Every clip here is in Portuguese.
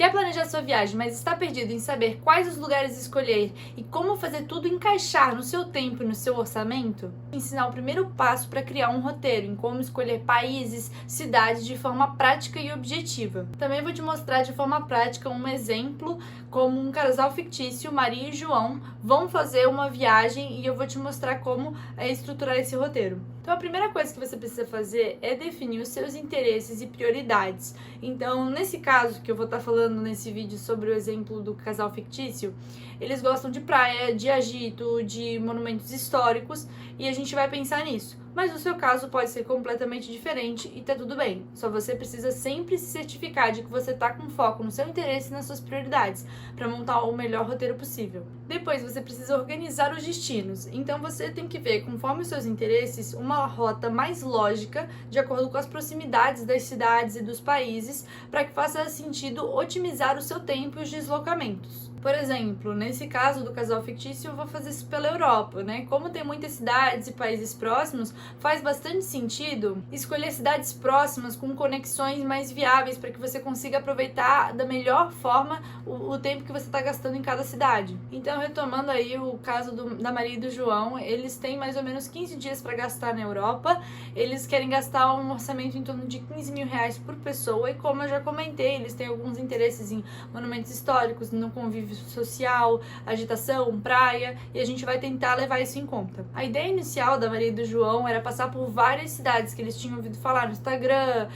Quer planejar sua viagem, mas está perdido em saber quais os lugares escolher e como fazer tudo encaixar no seu tempo e no seu orçamento? Ensinar o primeiro passo para criar um roteiro em como escolher países, cidades de forma prática e objetiva. Também vou te mostrar de forma prática um exemplo como um casal fictício, Maria e João, vão fazer uma viagem e eu vou te mostrar como estruturar esse roteiro. Então a primeira coisa que você precisa fazer é definir os seus interesses e prioridades. Então, nesse caso que eu vou estar falando nesse vídeo sobre o exemplo do casal fictício, eles gostam de praia, de agito, de monumentos históricos e a gente vai pensar nisso. Mas o seu caso pode ser completamente diferente e tá tudo bem. Só você precisa sempre se certificar de que você tá com foco no seu interesse e nas suas prioridades para montar o melhor roteiro possível. Depois você precisa organizar os destinos. Então você tem que ver, conforme os seus interesses, uma rota mais lógica, de acordo com as proximidades das cidades e dos países, para que faça sentido otimizar o seu tempo e os deslocamentos. Por exemplo, nesse caso do casal fictício, eu vou fazer isso pela Europa, né? Como tem muitas cidades e países próximos, faz bastante sentido escolher cidades próximas com conexões mais viáveis para que você consiga aproveitar da melhor forma o tempo que você está gastando em cada cidade. Então, retomando aí o caso da Maria e do João, eles têm mais ou menos 15 dias para gastar na Europa, eles querem gastar um orçamento em torno de 15 mil reais por pessoa e como eu já comentei, eles têm alguns interesses em monumentos históricos, no convívio social, agitação, praia, e a gente vai tentar levar isso em conta. A ideia inicial da Maria e do João era passar por várias cidades que eles tinham ouvido falar no Instagram,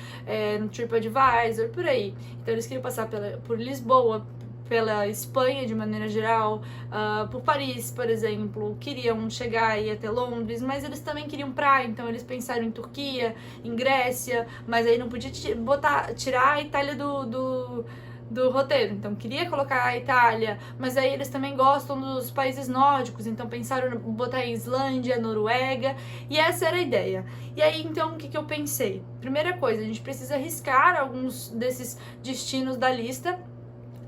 no TripAdvisor, por aí. Então eles queriam passar por Lisboa, pela Espanha de maneira geral, por Paris, por exemplo, queriam chegar aí até Londres, mas eles também queriam praia, então eles pensaram em Turquia, em Grécia, mas aí não podia tirar a Itália do roteiro, então queria colocar a Itália, mas aí eles também gostam dos países nórdicos, então pensaram em botar em Islândia, Noruega, e essa era a ideia. E aí então o que eu pensei? Primeira coisa, a gente precisa arriscar alguns desses destinos da lista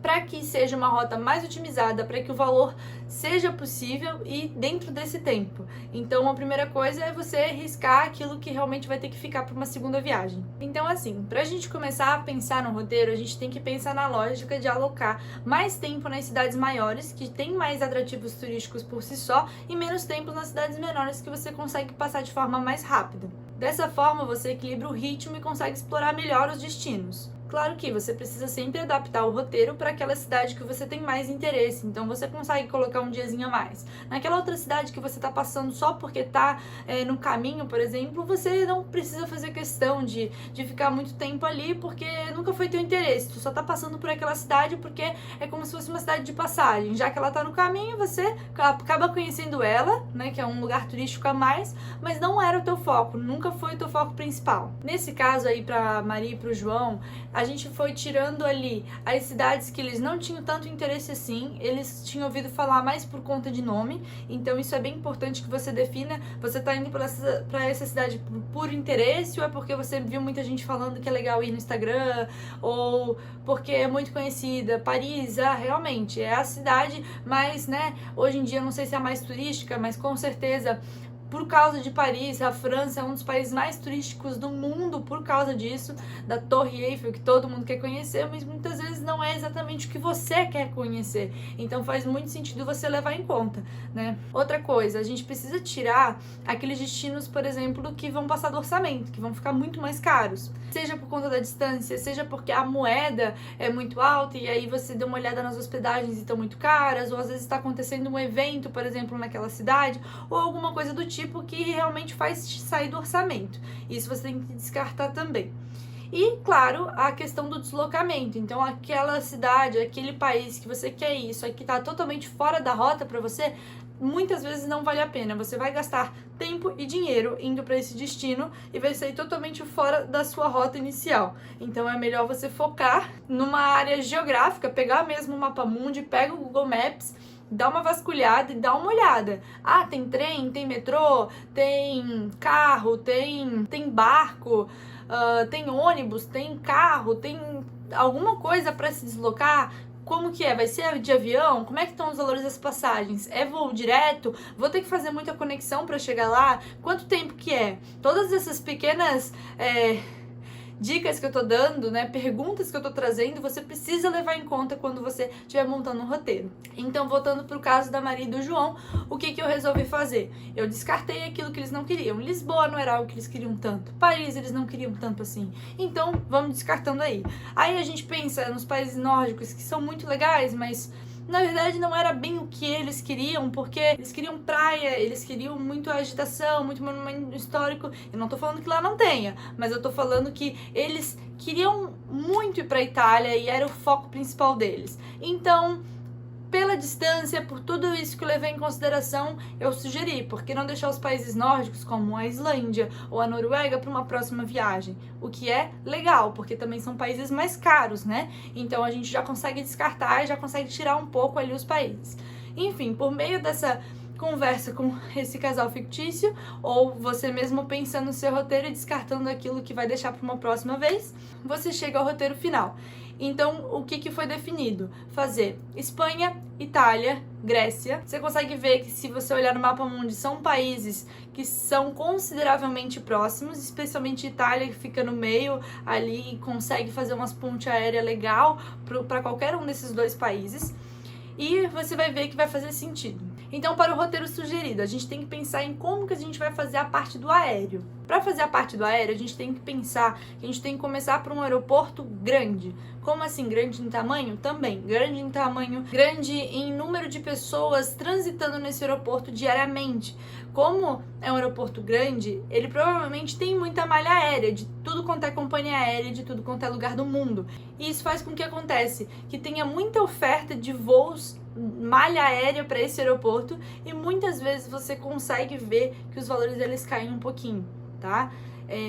para que seja uma rota mais otimizada, para que o valor seja possível e dentro desse tempo. Então, a primeira coisa é você arriscar aquilo que realmente vai ter que ficar para uma segunda viagem. Então, assim, para a gente começar a pensar no roteiro, a gente tem que pensar na lógica de alocar mais tempo nas cidades maiores, que tem mais atrativos turísticos por si só, e menos tempo nas cidades menores, que você consegue passar de forma mais rápida. Dessa forma, você equilibra o ritmo e consegue explorar melhor os destinos. Claro que você precisa sempre adaptar o roteiro para aquela cidade que você tem mais interesse, então você consegue colocar um diazinho a mais. Naquela outra cidade que você está passando só porque está no caminho, por exemplo, você não precisa fazer questão de ficar muito tempo ali porque nunca foi teu interesse, tu só está passando por aquela cidade porque é como se fosse uma cidade de passagem, já que ela está no caminho, você acaba conhecendo ela, né, que é um lugar turístico a mais, mas não era o teu foco, nunca foi o teu foco principal. Nesse caso aí, para Maria e para o João, a gente foi tirando ali as cidades que eles não tinham tanto interesse assim, eles tinham ouvido falar mais por conta de nome, então isso é bem importante que você defina, você tá indo para essa cidade por interesse ou é porque você viu muita gente falando que é legal ir no Instagram ou porque é muito conhecida. Paris, realmente, é a cidade mais, né, hoje em dia eu não sei se é a mais turística, mas com certeza por causa de Paris, a França é um dos países mais turísticos do mundo por causa disso, da Torre Eiffel, que todo mundo quer conhecer, mas muitas vezes não é exatamente o que você quer conhecer. Então faz muito sentido você levar em conta, né? Outra coisa, a gente precisa tirar aqueles destinos, por exemplo, que vão passar do orçamento, que vão ficar muito mais caros. Seja por conta da distância, seja porque a moeda é muito alta e aí você deu uma olhada nas hospedagens e estão muito caras, ou às vezes está acontecendo um evento, por exemplo, naquela cidade, ou alguma coisa do tipo que realmente faz sair do orçamento. Isso você tem que descartar também. E, claro, a questão do deslocamento. Então, aquela cidade, aquele país que você quer ir, isso aqui está totalmente fora da rota para você, muitas vezes não vale a pena. Você vai gastar tempo e dinheiro indo para esse destino e vai sair totalmente fora da sua rota inicial. Então é melhor você focar numa área geográfica, pegar mesmo o Mapamundi, pega o Google Maps, dá uma vasculhada e dá uma olhada. Ah, tem trem, tem metrô, tem carro, tem barco, tem ônibus, tem carro, tem alguma coisa para se deslocar. Como que é? Vai ser de avião? Como é que estão os valores das passagens? É voo direto? Vou ter que fazer muita conexão para chegar lá? Quanto tempo que é? Todas essas pequenas dicas que eu tô dando, né, perguntas que eu tô trazendo, você precisa levar em conta quando você estiver montando um roteiro. Então, voltando pro caso da Maria e do João, o que eu resolvi fazer? Eu descartei aquilo que eles não queriam. Lisboa não era algo que eles queriam tanto. Paris eles não queriam tanto assim. Então, vamos descartando aí. Aí a gente pensa nos países nórdicos, que são muito legais, mas na verdade não era bem o que eles queriam, porque eles queriam praia, eles queriam muito agitação, muito monumento histórico. Eu não tô falando que lá não tenha, mas eu tô falando que eles queriam muito ir pra Itália e era o foco principal deles. Então, pela distância, por tudo isso que eu levei em consideração, eu sugeri, por que não deixar os países nórdicos, como a Islândia ou a Noruega, para uma próxima viagem? O que é legal, porque também são países mais caros, né? Então a gente já consegue descartar e já consegue tirar um pouco ali os países. Enfim, por meio dessa conversa com esse casal fictício, ou você mesmo pensando no seu roteiro e descartando aquilo que vai deixar para uma próxima vez, você chega ao roteiro final. Então, o que foi definido? Fazer Espanha, Itália, Grécia. Você consegue ver que, se você olhar no mapa mundi, são países que são consideravelmente próximos, especialmente Itália, que fica no meio ali e consegue fazer umas pontes aéreas legal para qualquer um desses dois países. E você vai ver que vai fazer sentido. Então, para o roteiro sugerido, a gente tem que pensar em como que a gente vai fazer a parte do aéreo. Para fazer a parte do aéreo, a gente tem que pensar que a gente tem que começar por um aeroporto grande. Como assim, grande em tamanho? Também, grande em tamanho, grande em número de pessoas transitando nesse aeroporto diariamente. Como é um aeroporto grande, ele provavelmente tem muita malha aérea, de tudo quanto é companhia aérea, de tudo quanto é lugar do mundo. E isso faz com que acontece que tenha muita oferta de voos, malha aérea para esse aeroporto, e muitas vezes você consegue ver que os valores deles caem um pouquinho, tá?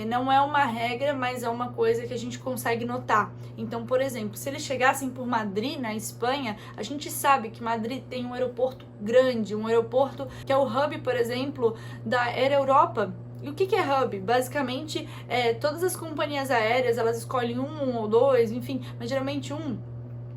Não é uma regra, mas é uma coisa que a gente consegue notar. Então, por exemplo, se eles chegassem por Madrid, na Espanha, a gente sabe que Madrid tem um aeroporto grande, um aeroporto que é o hub, por exemplo, da Air Europa. E o que é hub? Basicamente, todas as companhias aéreas, elas escolhem um ou dois, enfim, mas geralmente um.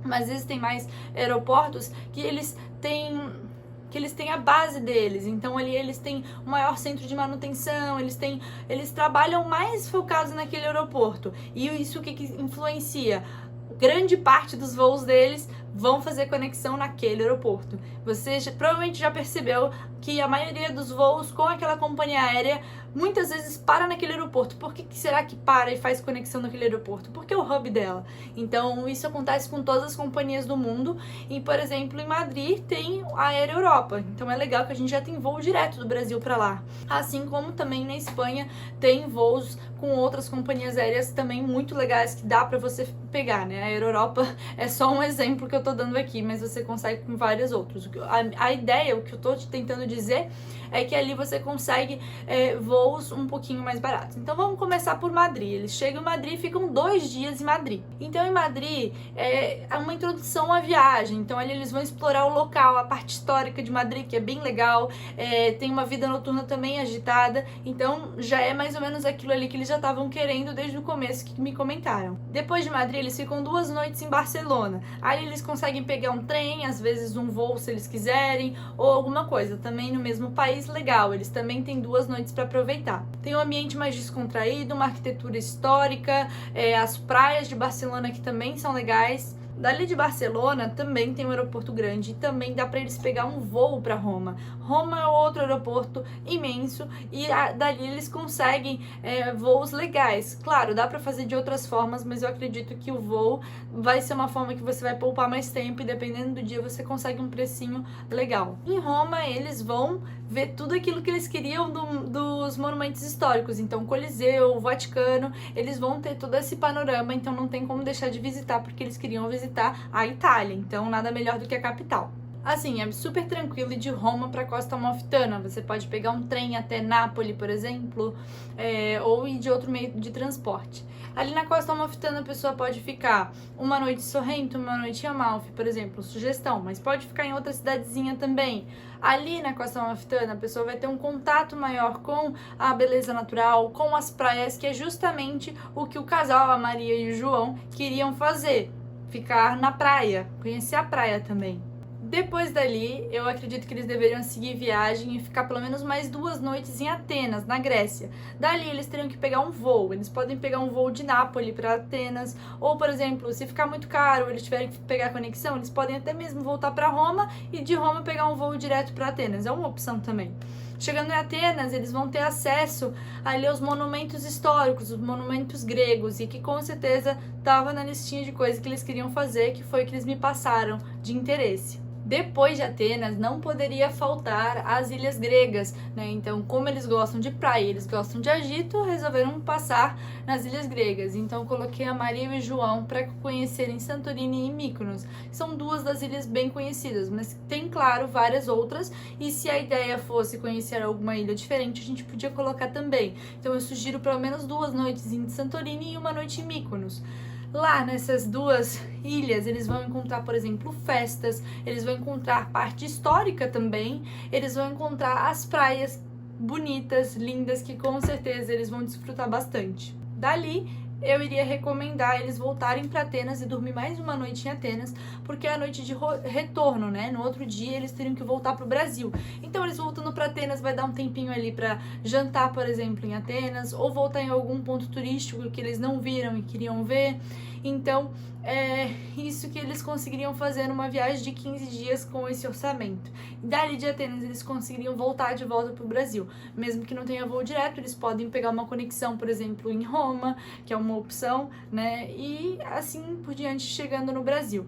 Mas existem mais aeroportos que eles têm a base deles, então ali eles têm o maior centro de manutenção, eles trabalham mais focados naquele aeroporto. E isso o que influencia? Grande parte dos voos deles vão fazer conexão naquele aeroporto. Você provavelmente já percebeu que a maioria dos voos com aquela companhia aérea muitas vezes para naquele aeroporto. Por que será que para e faz conexão naquele aeroporto? Porque é o hub dela. Então, isso acontece com todas as companhias do mundo. E, por exemplo, em Madrid tem a Air Europa. Então, é legal que a gente já tem voo direto do Brasil para lá. Assim como também na Espanha tem voos com outras companhias aéreas também muito legais que dá para você pegar, né? A Air Europa é só um exemplo que eu tô dando aqui, mas você consegue com vários outros. A ideia, o que eu tô tentando dizer, é que ali você consegue voos um pouquinho mais baratos. Então vamos começar por Madrid. Eles chegam em Madrid e ficam 2 dias em Madrid. Então em Madrid é uma introdução à viagem. Então ali eles vão explorar o local, a parte histórica de Madrid, que é bem legal. Tem uma vida noturna também agitada. Então já é mais ou menos aquilo ali que eles já estavam querendo desde o começo, que me comentaram. Depois de Madrid eles ficam 2 noites em Barcelona. Aí eles conseguem pegar um trem, às vezes um voo se eles quiserem, ou alguma coisa. Também no mesmo país, legal, eles também têm 2 noites para aproveitar. Tem um ambiente mais descontraído, uma arquitetura histórica, as praias de Barcelona que também são legais. Dali de Barcelona também tem um aeroporto grande e também dá para eles pegar um voo para Roma. Roma é outro aeroporto imenso e dali eles conseguem voos legais. Claro, dá para fazer de outras formas, mas eu acredito que o voo vai ser uma forma que você vai poupar mais tempo e dependendo do dia você consegue um precinho legal. Em Roma eles vão ver tudo aquilo que eles queriam dos monumentos históricos. Então Coliseu, o Vaticano, eles vão ter todo esse panorama, então não tem como deixar de visitar porque eles queriam visitar a Itália, então nada melhor do que a capital. Assim, é super tranquilo ir de Roma para Costa Amalfitana. Você pode pegar um trem até Nápoles, por exemplo, ou ir de outro meio de transporte. Ali na Costa Amalfitana a pessoa pode ficar uma noite em Sorrento, uma noite em Amalfi, por exemplo, sugestão, mas pode ficar em outra cidadezinha também. Ali na Costa Amalfitana a pessoa vai ter um contato maior com a beleza natural, com as praias, que é justamente o que o casal, a Maria e o João, queriam fazer. Ficar na praia, conhecer a praia também. Depois dali, eu acredito que eles deveriam seguir viagem e ficar pelo menos mais 2 noites em Atenas, na Grécia. Dali, eles teriam que pegar um voo. Eles podem pegar um voo de Nápoles para Atenas, ou, por exemplo, se ficar muito caro, eles tiverem que pegar conexão, eles podem até mesmo voltar para Roma e de Roma pegar um voo direto para Atenas. É uma opção também. Chegando em Atenas, eles vão ter acesso ali aos monumentos históricos, os monumentos gregos, e que com certeza estava na listinha de coisas que eles queriam fazer, que foi o que eles me passaram de interesse. Depois de Atenas, não poderia faltar as ilhas gregas, né? Então, como eles gostam de praia, eles gostam de agito, resolveram passar nas ilhas gregas. Então, coloquei a Maria e o João para conhecerem Santorini e Mykonos. São 2 das ilhas bem conhecidas, mas tem, claro, várias outras. E se a ideia fosse conhecer alguma ilha diferente, a gente podia colocar também. Então, eu sugiro pelo menos 2 noites em Santorini e 1 noite em Mykonos. Lá nessas 2 ilhas, eles vão encontrar, por exemplo, festas, eles vão encontrar parte histórica também, eles vão encontrar as praias bonitas, lindas, que com certeza eles vão desfrutar bastante. Dali, eu iria recomendar eles voltarem para Atenas e dormir mais 1 noite em Atenas, porque é a noite de retorno, né? No outro dia eles teriam que voltar para o Brasil. Então eles voltando para Atenas vai dar um tempinho ali para jantar, por exemplo, em Atenas, ou voltar em algum ponto turístico que eles não viram e queriam ver. Então, é isso que eles conseguiriam fazer numa viagem de 15 dias com esse orçamento. E dali de Atenas, eles conseguiriam voltar de volta para o Brasil. Mesmo que não tenha voo direto, eles podem pegar uma conexão, por exemplo, em Roma, que é uma opção, né? E assim por diante, chegando no Brasil.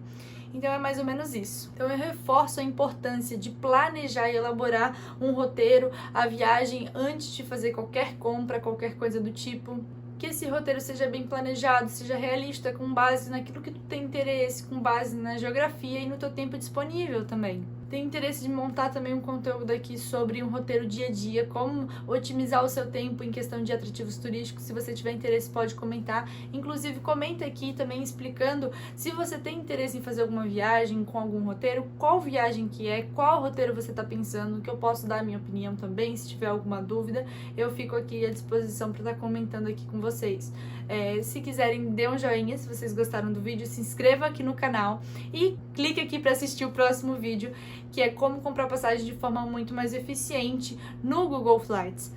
Então é mais ou menos isso. Então eu reforço a importância de planejar e elaborar um roteiro, a viagem antes de fazer qualquer compra, qualquer coisa do tipo. Que esse roteiro seja bem planejado, seja realista, com base naquilo que tu tem interesse, com base na geografia e no teu tempo disponível também. Tenho interesse de montar também um conteúdo aqui sobre um roteiro dia a dia, como otimizar o seu tempo em questão de atrativos turísticos. Se você tiver interesse, pode comentar. Inclusive, comenta aqui também explicando se você tem interesse em fazer alguma viagem com algum roteiro, qual viagem que é, qual roteiro você está pensando, que eu posso dar a minha opinião também. Se tiver alguma dúvida, eu fico aqui à disposição para estar comentando aqui com vocês. Se quiserem, dê um joinha se vocês gostaram do vídeo, se inscreva aqui no canal e clique aqui para assistir o próximo vídeo, que é como comprar passagem de forma muito mais eficiente no Google Flights.